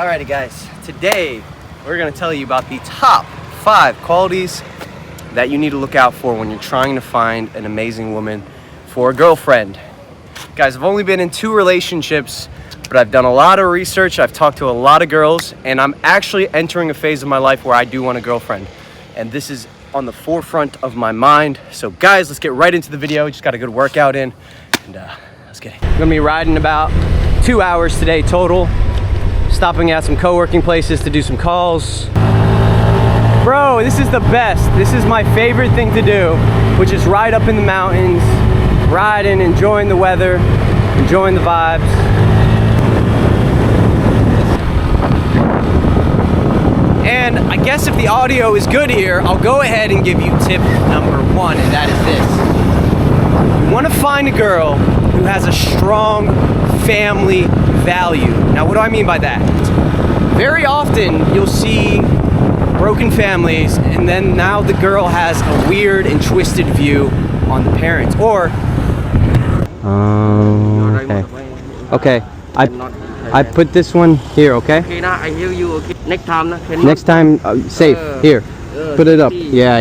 Alrighty guys, today we're gonna tell you about the top 5 qualities that you need to look out for when you're trying to find an amazing woman for a girlfriend. Guys, I've only been in 2 relationships, but I've done a lot of research, I've talked to a lot of girls, and I'm actually entering a phase of my life where I do want a girlfriend. And this is on the forefront of my mind. So guys, let's get right into the video. Just got a good workout in, and let's get it. I'm gonna be riding about 2 hours today total. Stopping at some co-working places to do some calls. Bro, this is the best. This is my favorite thing to do, which is ride up in the mountains, riding, enjoying the weather, enjoying the vibes. And I guess if the audio is good here, I'll go ahead and give you tip number 1, and that is this. You want to find a girl who has a strong family value. Now, what do I mean by that? Very often you'll see broken families, and then now the girl has a weird and twisted view on the parents. Or okay, I put this one here, okay? Okay, now I hear you. Okay, next time, Next time, safe. Here, put it up. Yeah.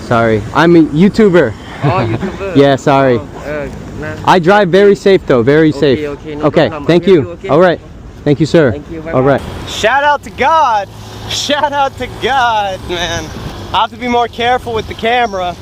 Sorry, I'm a YouTuber. Oh, YouTuber. Yeah, sorry. I drive very safe though, very safe. Okay, thank you. Okay. All right, thank you, sir. Thank you. All right. Shout out to God. Shout out to God, man. I have to be more careful with the camera.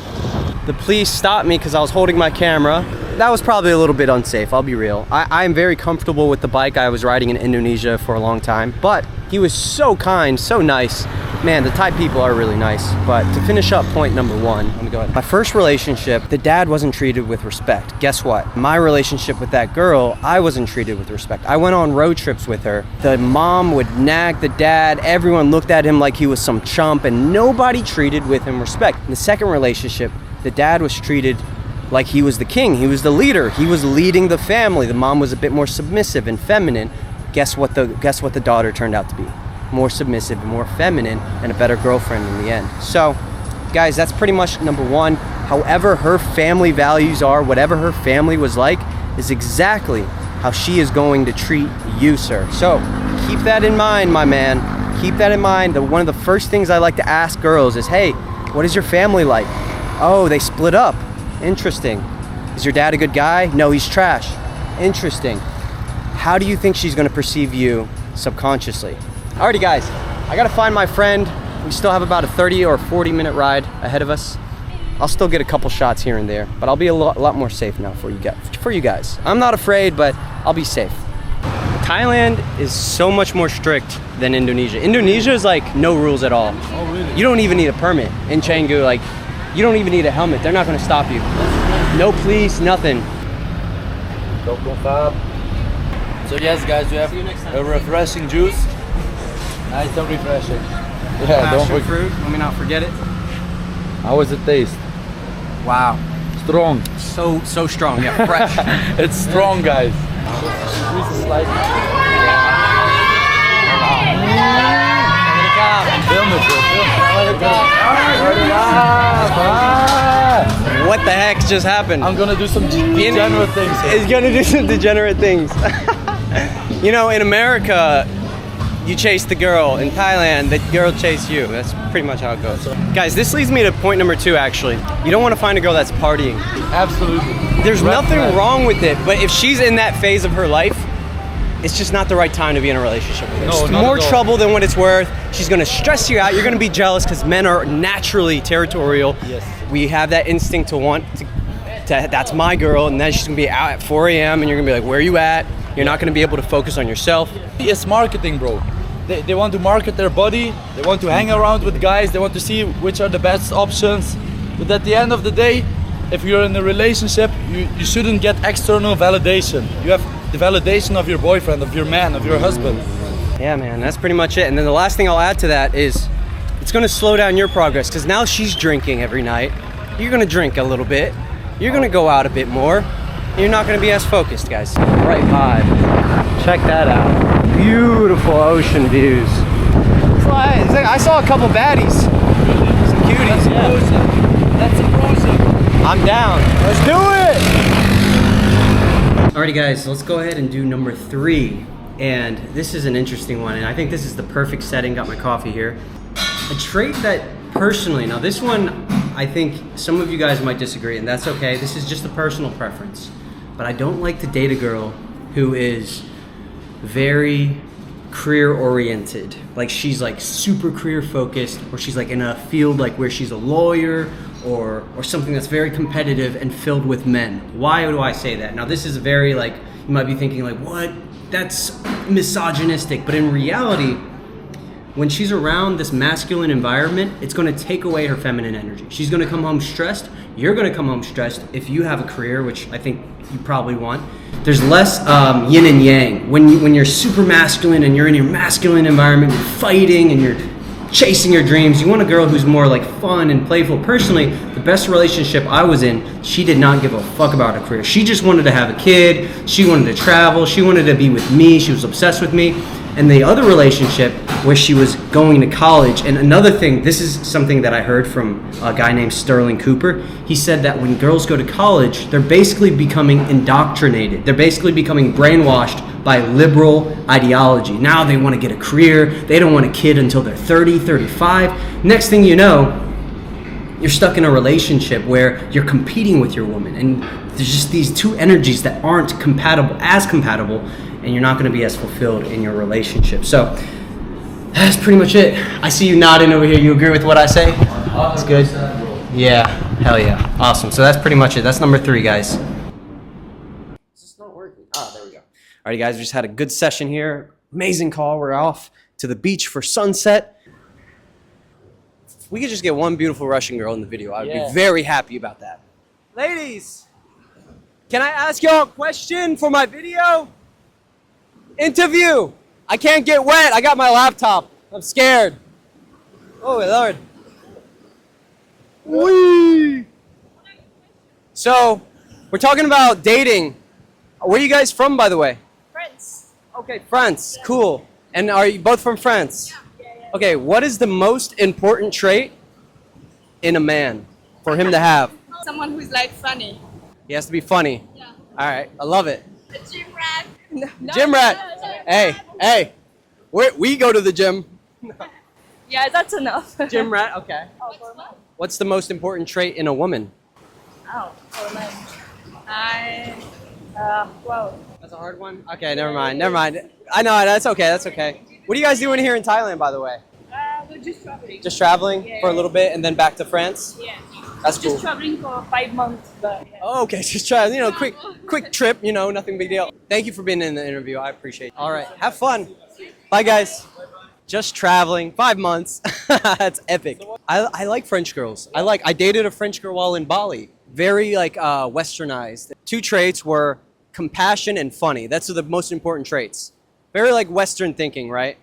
The police stopped me because I was holding my camera. That was probably a little bit unsafe, I'll be real. I am very comfortable with the bike. I was riding in Indonesia for a long time, but he was so kind, so nice. Man, the Thai people are really nice. But to finish up point number 1, let me go ahead. My first relationship, the dad wasn't treated with respect. Guess what? My relationship with that girl, I wasn't treated with respect. I went on road trips with her. The mom would nag the dad. Everyone looked at him like he was some chump, and nobody treated with him respect. In the second relationship, the dad was treated like he was the king, he was the leader, he was leading the family. The mom was a bit more submissive and feminine. Guess what the daughter turned out to be? More submissive and more feminine, and a better girlfriend in the end. So guys, that's pretty much number 1. However her family values are, whatever her family was like, is exactly how she is going to treat you, sir. So keep that in mind, my man. Keep that in mind. One of the first things I like to ask girls is, hey, what is your family like? Oh, they split up. Interesting. Is your dad a good guy? No, he's trash. Interesting. How do you think she's gonna perceive you subconsciously? Alrighty guys, I gotta find my friend. We still have about a 30 or 40 minute ride ahead of us. I'll still get a couple shots here and there, but I'll be a lot more safe now for you guys. I'm not afraid, but I'll be safe. Thailand is so much more strict than Indonesia. Indonesia is like no rules at all. Oh, really? You don't even need a permit. In Canggu, like, you don't even need a helmet. They're not gonna stop you. No police, nothing. So yes, guys, we have a refreshing juice. Nice and refreshing. Yeah, don't Passion forget. fruit, let me not forget it. How was the taste? Wow, Strong. so strong, yeah, fresh. It's strong, guys. Squeeze the slide. Film it, bro. What the heck just happened? I'm gonna do some degenerate things. He's gonna do some degenerate things. You know, in America, you chase the girl. In Thailand, the girl chase you. That's pretty much how it goes. Guys, this leads me to point number 2, actually. You don't want to find a girl that's partying. Absolutely. There's Red nothing flag. wrong with it, but if she's in that phase of her life, it's just not the right time to be in a relationship with her. No, It's not more at all. trouble than what it's worth. She's gonna stress you out. You're gonna be jealous because men are naturally territorial. Yes. We have that instinct to want to that's my girl, and then she's gonna be out at 4 a.m. and you're gonna be like, where are you at? You're not gonna be able to focus on yourself. It's marketing, bro. They want to market their body. They want to hang around with guys. They want to see which are the best options. But at the end of the day, if you're in a relationship, you shouldn't get external validation. You have the validation of your boyfriend, of your man, of your husband. Yeah, man, that's pretty much it. And then the last thing I'll add to that is it's gonna slow down your progress because now she's drinking every night. You're gonna drink a little bit. You're gonna go out a bit more. You're not gonna be as focused, guys. Right vibe. Check that out. Beautiful ocean views. It's like I saw a couple baddies. Some cuties. That's a I'm down. Let's do it! Alrighty guys, let's go ahead and do number 3. And this is an interesting one, and I think this is the perfect setting. Got my coffee here. A trait that personally, now this one, I think some of you guys might disagree, and that's okay. This is just a personal preference. But I don't like to date a girl who is very career oriented. Like she's like super career focused, or she's like in a field like where she's a lawyer or something that's very competitive and filled with men. Why do I say that? Now this is very like, you might be thinking like, what? That's misogynistic. But in reality, when she's around this masculine environment, it's going to take away her feminine energy. She's going to come home stressed. You're going to come home stressed if you have a career, which I think you probably want. There's less yin and yang. When you're super masculine and you're in your masculine environment, you're fighting and you're chasing your dreams, you want a girl who's more like fun and playful. Personally, the best relationship I was in, she did not give a fuck about her career. She just wanted to have a kid. She wanted to travel. She wanted to be with me. She was obsessed with me. And the other relationship where she was going to college, and another thing, this is something that I heard from a guy named Sterling Cooper. He said that when girls go to college, they're basically becoming indoctrinated. They're basically becoming brainwashed by liberal ideology. Now they want to get a career. They don't want a kid until they're 30, 35. Next thing you know, you're stuck in a relationship where you're competing with your woman. And there's just these two energies that aren't compatible, and you're not going to be as fulfilled in your relationship. So that's pretty much it. I see you nodding over here. You agree with what I say? That's good. Yeah, hell yeah. Awesome. So that's pretty much it. That's number 3, guys. Is this not working? Oh, there we go. All right, guys, we just had a good session here. Amazing call. We're off to the beach for sunset. If we could just get one beautiful Russian girl in the video, I would be very happy about that. Ladies, can I ask y'all a question for my video? Interview. I can't get wet. I got my laptop. I'm scared. Oh, my Lord. Whee! So, we're talking about dating. Where are you guys from, by the way? France. Okay, France. Cool. And are you both from France? Yeah. Okay, what is the most important trait in a man for him to have? Someone who's like funny. He has to be funny. Yeah. All right, I love it. A gym rat. No, Gym rat. Hey, we go to the gym. Yeah, that's enough. Gym rat. Okay. What's the most important trait in a woman? Oh, wow. That's a hard one. Okay, never mind. I know that's okay. What are you guys doing here in Thailand, by the way? We're just traveling. Just traveling for a little bit and then back to France. Yeah. That's cool. Just traveling for 5 months, but yeah. Oh, okay, just try, quick trip, nothing big deal. Thank you for being in the interview. I appreciate it. All right, have fun. Bye, guys. Just traveling, 5 months. That's epic. I like French girls. I dated a French girl while in Bali. Very westernized. 2 traits were compassion and funny. That's the most important traits. Very like Western thinking, right?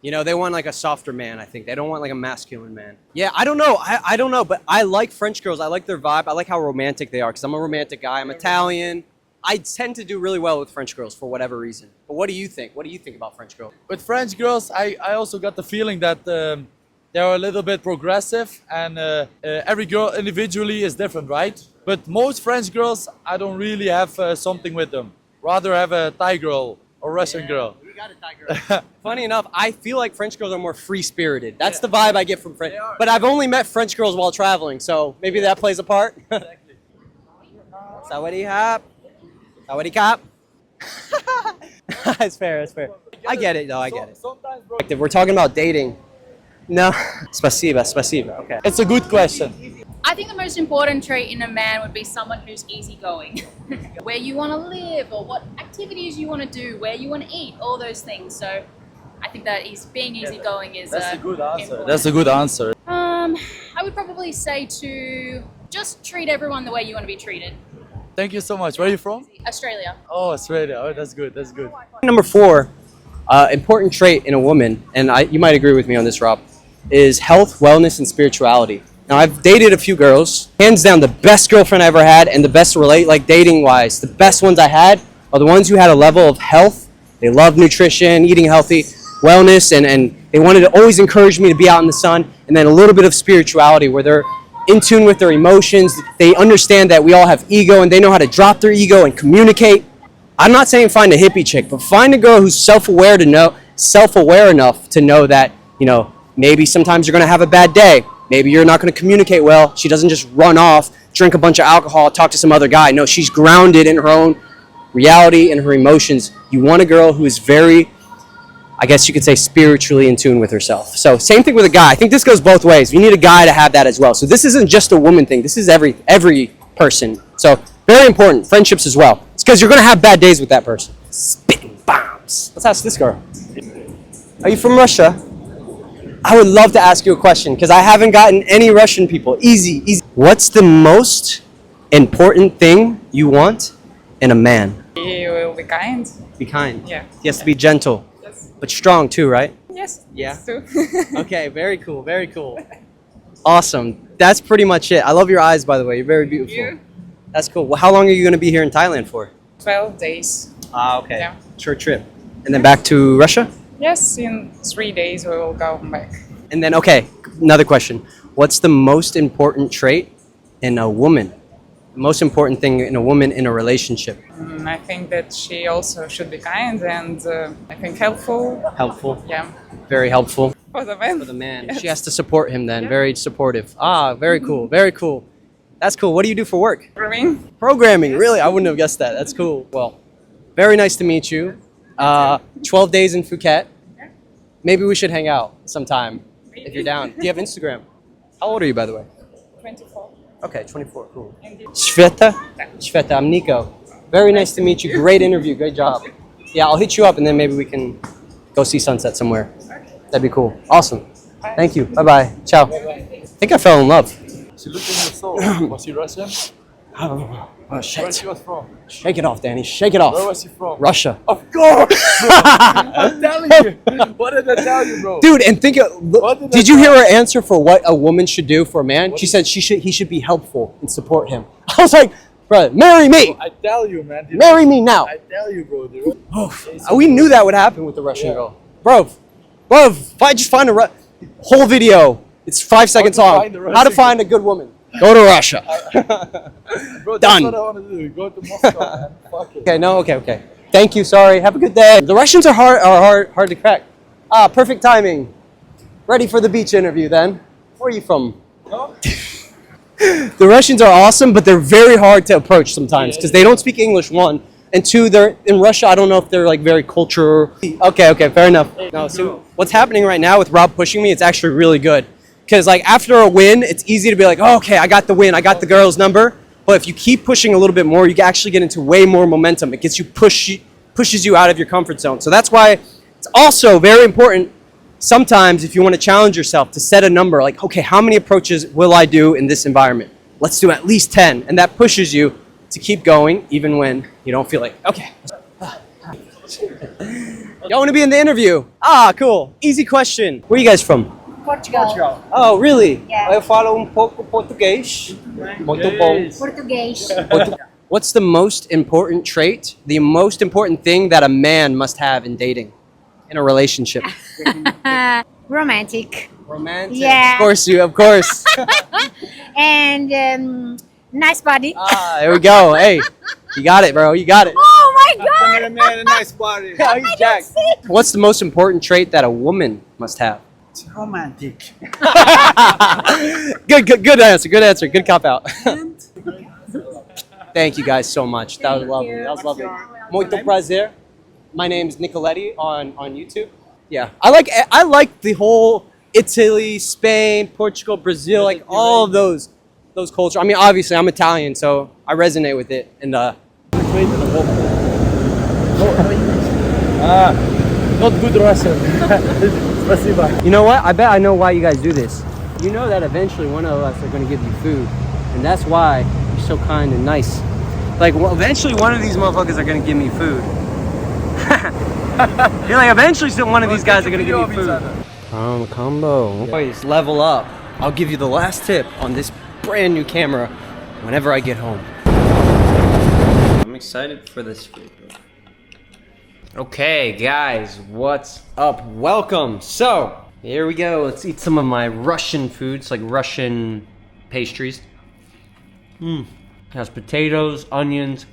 They want like a softer man, I think. They don't want like a masculine man. Yeah, I don't know. I don't know, but I like French girls. I like their vibe. I like how romantic they are because I'm a romantic guy. I'm Italian. I tend to do really well with French girls for whatever reason. But what do you think? What do you think about French girls? With French girls, I also got the feeling that they're a little bit progressive, and every girl individually is different, right? But most French girls, I don't really have something with them. Rather have a Thai girl or Russian girl. We got a Thai girl. Funny enough, I feel like French girls are more free-spirited. That's the vibe I get from French. But I've only met French girls while traveling, so maybe that plays a part. Exactly. Sawadee hap. Sawadee kap. It's fair. I get it, though. I get it. Sometimes, bro, If we're talking about dating, no. Spasiba. Okay. it's a good question. I think the most important trait in a man would be someone who's easygoing. Where you want to live, or what activities you want to do, where you want to eat, all those things. So I think that being easygoing is That's a good answer. important. That's a good answer. I would probably say to just treat everyone the way you want to be treated. Thank you so much. Where are you from? Australia. Oh, Australia. Oh, that's good. Number 4, important trait in a woman, and you might agree with me on this, Rob, is health, wellness, and spirituality. Now, I've dated a few girls. Hands down, the best girlfriend I ever had, and the best dating-wise, the best ones I had are the ones who had a level of health. They love nutrition, eating healthy, wellness, and they wanted to always encourage me to be out in the sun, and then a little bit of spirituality where they're in tune with their emotions. They understand that we all have ego, and they know how to drop their ego and communicate. I'm not saying find a hippie chick, but find a girl who's self-aware enough to know that, you know, maybe sometimes you're going to have a bad day. Maybe you're not going to communicate well. She doesn't just run off, drink a bunch of alcohol, talk to some other guy. No, she's grounded in her own reality and her emotions. You want a girl who is very, I guess you could say, spiritually in tune with herself. So same thing with a guy. I think this goes both ways. You need a guy to have that as well. So this isn't just a woman thing. This is every person. So very important. Friendships as well. It's because you're going to have bad days with that person. Spitting bombs. Let's ask this girl. Are you from Russia? I would love to ask you a question because I haven't gotten any Russian people. Easy. What's the most important thing you want in a man? He will be kind. Be kind. Yeah. He has to be gentle, Yes. but strong too, right? Yes. Yeah. Too. Okay, very cool, very cool. Awesome. That's pretty much it. I love your eyes, by the way. You're very beautiful. You? That's cool. Well, how long are you going to be here in Thailand for? 12 days. Ah, okay. Yeah. Short trip. And then back to Russia? Yes, in 3 days we will go back. And then, okay, another question. What's the most important trait in a woman? The most important thing in a woman in a relationship? I think that she also should be kind and I think helpful. Helpful. Yeah. Very helpful. For the man. For the man. Yes. She has to support him then. Very supportive. Ah, very cool. Very cool. That's cool. What do you do for work? Programming. Programming. Really? I wouldn't have guessed that. That's cool. Well, very nice to meet you. 12 days in Phuket. Maybe we should hang out sometime if you're down. Do you have Instagram? How old are you, by the way? 24. Okay, 24. Cool. Shveta? Shveta, I'm Nico. Very nice to meet you. Great interview. Great job. Yeah, I'll hit you up and then maybe we can go see sunset somewhere. That'd be cool. Awesome. Thank you. Bye-bye. Ciao. I think I fell in love. She looked in your soul. Was he Russian? Oh, Where shit. she was from? Shake it off, Danny. Shake it off. Where was he from? Russia. Of course! I'm telling you! What did I tell you, bro? Dude, and think What did I did you hear tell her answer for what a woman should do for a man? She said he should be helpful and support him. I was like, bro, marry me. I tell you, man. dude. Marry me now. I tell you, bro. Dude. We knew that would happen with the Russian girl. Bro, if I just find whole video, it's 5 seconds to long. find a How to Russian find a good woman. Go to Russia. Bro, that's Done. what I want to do. Go to Moscow, man. Fuck it. Okay, no, okay. Thank you, sorry. Have a good day. The Russians are hard to crack. Ah, perfect timing. Ready for the beach interview then. Where are you from? The Russians are awesome, but they're very hard to approach sometimes because they don't speak English, one. And two, they're in Russia, I don't know if they're like very cultural. Okay, fair enough. No, so what's happening right now with Rob pushing me, it's actually really good. Because like after a win, it's easy to be like, oh, okay, I got the win, I got the girl's number. But if you keep pushing a little bit more, you can actually get into way more momentum. It gets you pushes you out of your comfort zone. So that's why it's also very important sometimes if you want to challenge yourself to set a number like, okay, how many approaches will I do in this environment? Let's do at least 10. And that pushes you to keep going even when you don't feel like, okay. Y'all want to be in the interview? Ah, cool. Easy question. Where are you guys from? Portugal. Oh, really? Yeah. Eu falo pouco português. Muito bom. Português. What's the most important trait, the most important thing that a man must have in dating, in a relationship? Romantic. Romantic. Yeah. Of course. And nice body. Ah, there we go. Hey, you got it, bro. You got it. Oh my god! man, a nice body. Oh, he's jacked. What's the most important trait that a woman must have? Romantic. Good answer. Good cop out. Thank you guys so much. That was lovely. That was lovely. Muito prazer. My name is Nicoletti on YouTube. Yeah, I like the whole Italy, Spain, Portugal, Brazil, like all of those cultures. I mean, obviously I'm Italian, so I resonate with it. And Not good Russian. Спасибо. you know what? I bet I know why you guys do this. You know that eventually one of us are going to give you food, and that's why you're so kind and nice. Like, well, eventually one of these motherfuckers are going to give me food. You're like, eventually one of these guys are going to give me food. Combo. Boys, level up. I'll give you the last tip on this brand new camera whenever I get home. I'm excited for this video. Okay, guys, what's up? Welcome. So, here we go. Let's eat some of my Russian foods, like Russian pastries. Has potatoes, onions,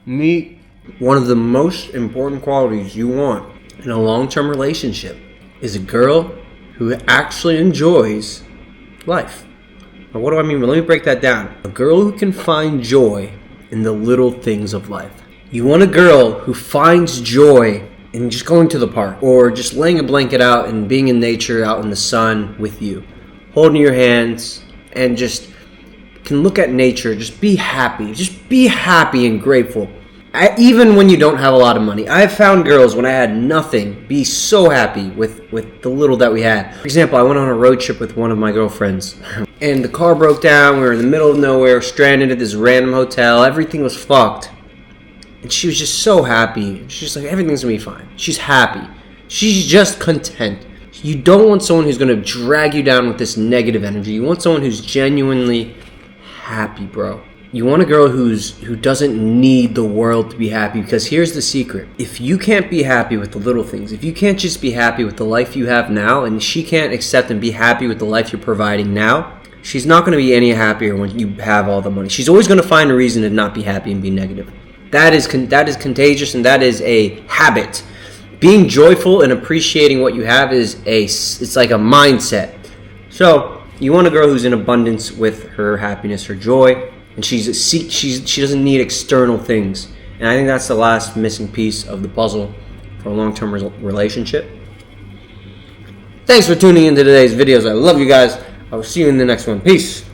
meat, One of the most important qualities you want in a long-term relationship is a girl who actually enjoys life. Now, what do I mean? Well, let me break that down. A girl who can find joy in the little things of life. You want a girl who finds joy in just going to the park or just laying a blanket out and being in nature out in the sun with you, holding your hands and just can look at nature, just be happy and grateful. Even when you don't have a lot of money. I've found girls when I had nothing be so happy with the little that we had. For example, I went on a road trip with one of my girlfriends and the car broke down. We were in the middle of nowhere, stranded at this random hotel. Everything was fucked. And she was just so happy. She's like, everything's gonna be fine. She's happy. She's just content. You don't want someone who's gonna drag you down with this negative energy. You want someone who's genuinely happy, bro. You want a girl who doesn't need the world to be happy, because here's the secret. If you can't be happy with the little things, if you can't just be happy with the life you have now, and she can't accept and be happy with the life you're providing now, she's not going to be any happier when you have all the money. She's always going to find a reason to not be happy and be negative. That is contagious, and that is a habit. Being joyful and appreciating what you have it's like a mindset. So you want a girl who's in abundance with her happiness, her joy. And she doesn't need external things. And I think that's the last missing piece of the puzzle for a long-term relationship. Thanks for tuning into today's videos. I love you guys. I will see you in the next one. Peace.